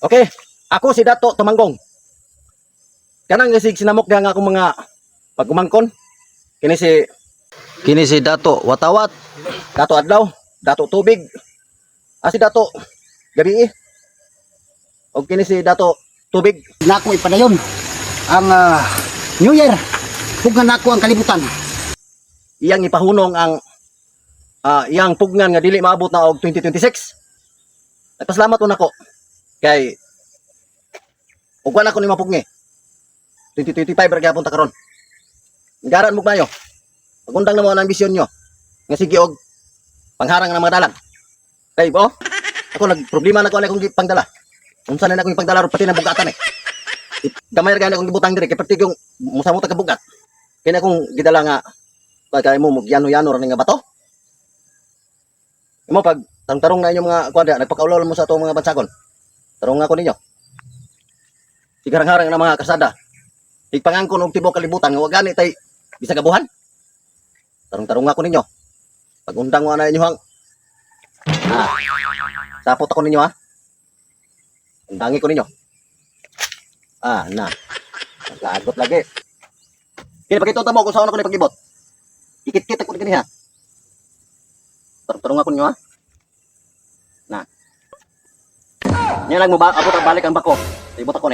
Okay, ako si Dato Tumanggong. Kanang isig sinamok nga akong mga pagkumangkon. Kini si Dato Watawat, Dato Adlaw, Dato Tubig. Si Dato Gabi. O kini si Dato Tubig. Nako ipadayon ang New Year. Pugan nako ang kalibutan. Iyang ipahunong ang iyang pugnan nga dili maabot na og 2026. Nagpasalamat ko nako kay ug wala ko ni mapugni. 2025 ra gyapon ta karon. Garan mo mayo. Pagundang na mo ang ambisyon nyo. Nga sige og pangharang ng mga dalan. Kay bo, ako nagproblema na ko na akong pangdala. Unsa na akong pangdala ro pati na bugatan eh. Gamay ra gani akong gibutang dire kay pati yung musamot ka bugat. Kaya akong gidala nga kay mo magyano-yano ra nga bato. Imo pag tarong na inyong mga kwada nagpakaulaw mo sa atong mga bansagon. Tarong ako ninyo. Sigarang-harang ng mga kasada. Igpangangkon og tibuok kalibutan nga wa gani tay bisag abuhan. Tarong-tarong ako ninyo. Pag-undang mo na inyo hang sapot ako ninyo ha. Undangi ko ninyo. Na. Naglagot lagi. Kaya pakituta mo kung saan ako ni pag-ibot. Ikit-kit ako ni ha. Tarong ako ninyo ha. Na. Niya lang mo ba abot ang balik ang bako. Ibot ako ni.